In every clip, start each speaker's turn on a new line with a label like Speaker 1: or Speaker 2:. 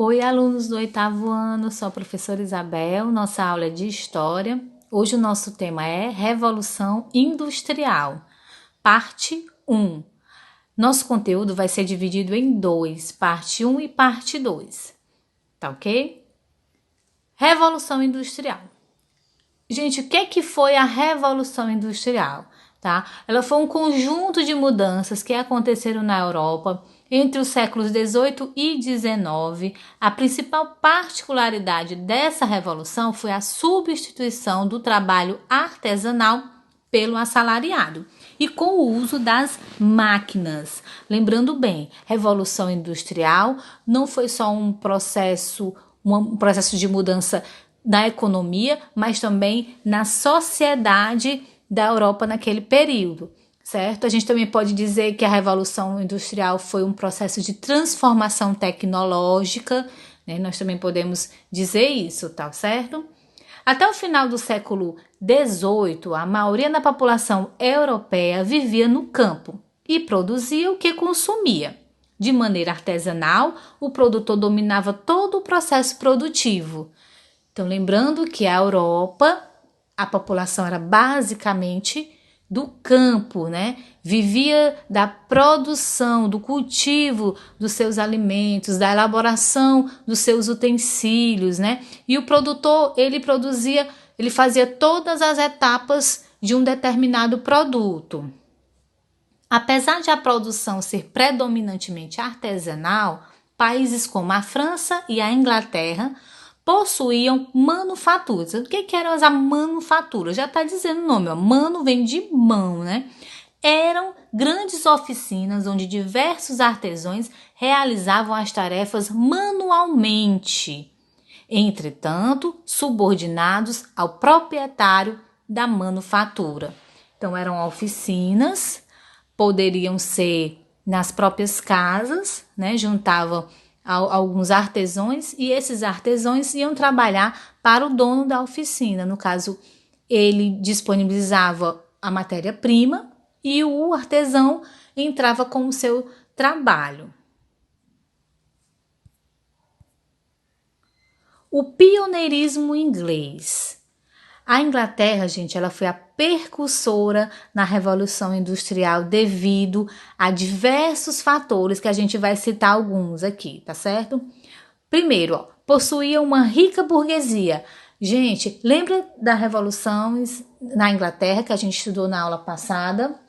Speaker 1: Oi, alunos do oitavo ano, sou a professora Isabel, nossa aula é de História. Hoje o nosso tema é Revolução Industrial, parte 1. Nosso conteúdo vai ser dividido em dois, parte 1 e parte 2, tá ok? Revolução Industrial. Gente, o que foi a Revolução Industrial? Tá? Ela foi um conjunto de mudanças que aconteceram na Europa entre os séculos 18 e 19. A principal particularidade dessa revolução foi a substituição do trabalho artesanal pelo assalariado e com o uso das máquinas. Lembrando bem, Revolução Industrial não foi só um processo de mudança na economia, mas também na sociedade da Europa naquele período, certo? A gente também pode dizer que a Revolução Industrial foi um processo de transformação tecnológica, né? Nós também podemos dizer isso, tá certo? Até o final do século XVIII, a maioria da população europeia vivia no campo e produzia o que consumia. De maneira artesanal, o produtor dominava todo o processo produtivo. Então, lembrando que a Europa, a população era basicamente do campo, né? Vivia da produção, do cultivo dos seus alimentos, da elaboração dos seus utensílios, né? E o produtor, ele fazia todas as etapas de um determinado produto. Apesar de a produção ser predominantemente artesanal, países como a França e a Inglaterra possuíam manufaturas. O que eram as manufaturas? Já está dizendo o nome, ó. Mano vem de mão, né? Eram grandes oficinas onde diversos artesãos realizavam as tarefas manualmente, entretanto, subordinados ao proprietário da manufatura. Então, eram oficinas, poderiam ser nas próprias casas, né? Juntavam alguns artesãos e esses artesãos iam trabalhar para o dono da oficina. No caso, ele disponibilizava a matéria-prima e o artesão entrava com o seu trabalho. O pioneirismo inglês. A Inglaterra, gente, ela foi a precursora na Revolução Industrial devido a diversos fatores que a gente vai citar alguns aqui, tá certo? Primeiro, ó, possuía uma rica burguesia. Gente, lembra da Revolução na Inglaterra que a gente estudou na aula passada?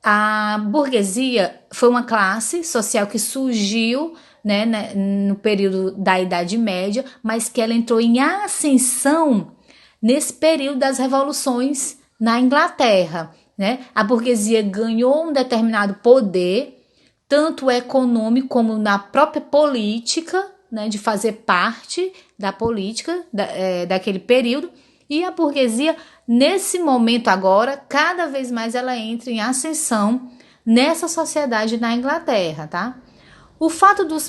Speaker 1: A burguesia foi uma classe social que surgiu, né, no período da Idade Média, mas que ela entrou em ascensão nesse período das revoluções na Inglaterra, né? A burguesia ganhou um determinado poder, tanto econômico como na própria política, né? De fazer parte da política daquele período. E a burguesia, nesse momento agora, cada vez mais ela entra em ascensão nessa sociedade na Inglaterra, tá? O fato do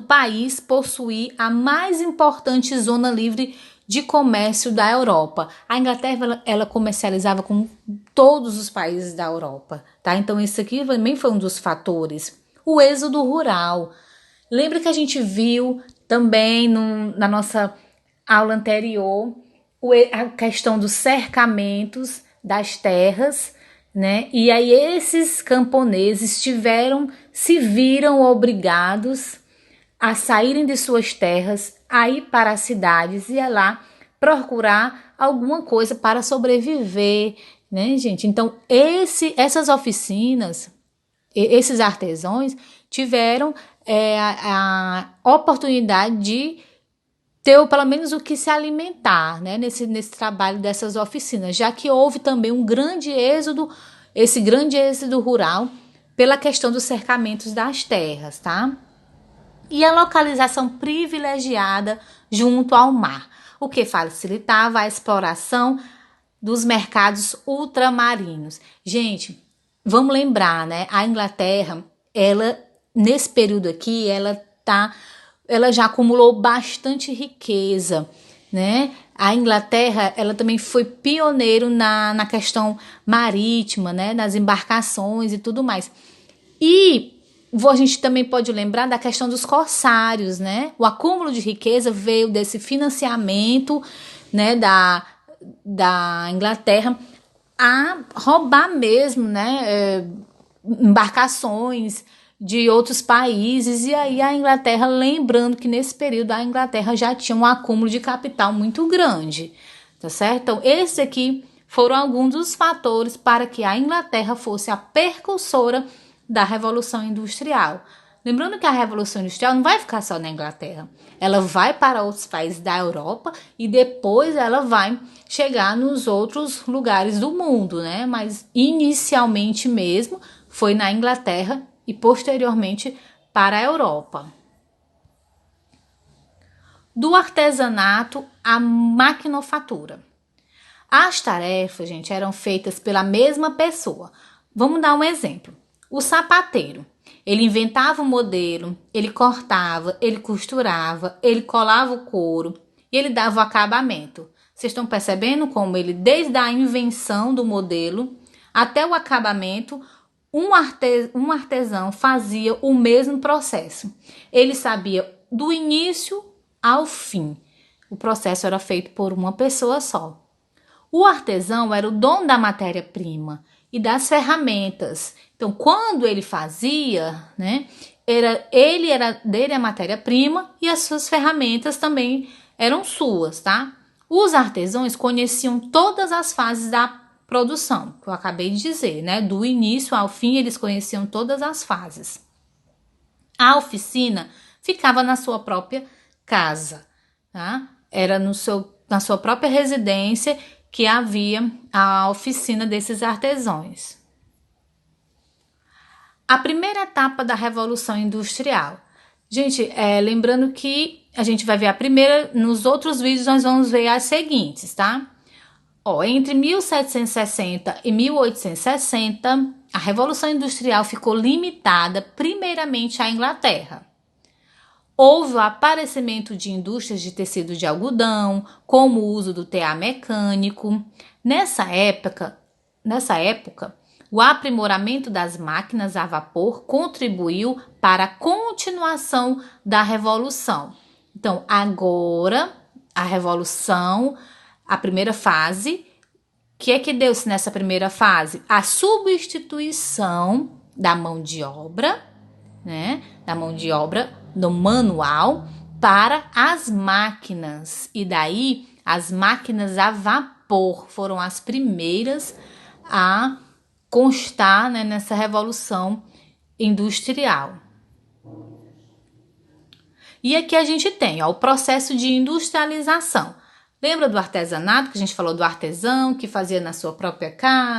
Speaker 1: país possuir a mais importante zona livre de comércio da Europa. A Inglaterra, ela comercializava com todos os países da Europa, tá? Então, esse aqui também foi um dos fatores. O êxodo rural. Lembra que a gente viu também na nossa aula anterior a questão dos cercamentos das terras, né? E aí esses camponeses se viram obrigados a saírem de suas terras, a ir para as cidades e a lá procurar alguma coisa para sobreviver, né, gente? Então, essas oficinas, esses artesãos tiveram a oportunidade de ter pelo menos o que se alimentar, né, nesse trabalho dessas oficinas, já que houve também esse grande êxodo rural pela questão dos cercamentos das terras, tá? E a localização privilegiada junto ao mar, o que facilitava a exploração dos mercados ultramarinos. Gente, vamos lembrar, né? A Inglaterra, ela nesse período aqui, ela já acumulou bastante riqueza, né? A Inglaterra, ela também foi pioneiro na questão marítima, né? Nas embarcações e tudo mais. E A gente também pode lembrar da questão dos corsários, né? O acúmulo de riqueza veio desse financiamento, né, da Inglaterra a roubar mesmo, né, embarcações de outros países. E aí a Inglaterra, lembrando que nesse período a Inglaterra já tinha um acúmulo de capital muito grande, tá certo? Então, esses aqui foram alguns dos fatores para que a Inglaterra fosse a precursora da Revolução Industrial. Lembrando que a Revolução Industrial não vai ficar só na Inglaterra. Ela vai para outros países da Europa e depois ela vai chegar nos outros lugares do mundo, né? Mas inicialmente mesmo foi na Inglaterra e posteriormente para a Europa. Do artesanato à maquinofatura. As tarefas, gente, eram feitas pela mesma pessoa. Vamos dar um exemplo. O sapateiro, ele inventava o modelo, ele cortava, ele costurava, ele colava o couro e ele dava o acabamento. Vocês estão percebendo como ele, desde a invenção do modelo até o acabamento, um artesão fazia o mesmo processo. Ele sabia do início ao fim. O processo era feito por uma pessoa só. O artesão era o dono da matéria-prima e das ferramentas. Então, quando ele fazia, né, era dele a matéria-prima e as suas ferramentas também eram suas, tá? Os artesãos conheciam todas as fases da produção, que eu acabei de dizer, né? Do início ao fim, eles conheciam todas as fases. A oficina ficava na sua própria casa, tá? Era na sua própria residência que havia a oficina desses artesãos. A primeira etapa da Revolução Industrial. Gente, lembrando que a gente vai ver a primeira, nos outros vídeos nós vamos ver as seguintes, tá? Entre 1760 e 1860, a Revolução Industrial ficou limitada primeiramente à Inglaterra. Houve o aparecimento de indústrias de tecido de algodão, como o uso do tear mecânico. Nessa época, o aprimoramento das máquinas a vapor contribuiu para a continuação da Revolução. Então, agora, a Revolução, a primeira fase, o que é que deu-se nessa primeira fase? A substituição da mão de obra, né? Da mão de obra do manual para as máquinas. E daí, as máquinas a vapor foram as primeiras a constar, né, nessa revolução industrial. E aqui a gente tem o processo de industrialização. Lembra do artesanato, que a gente falou do artesão que fazia na sua própria casa?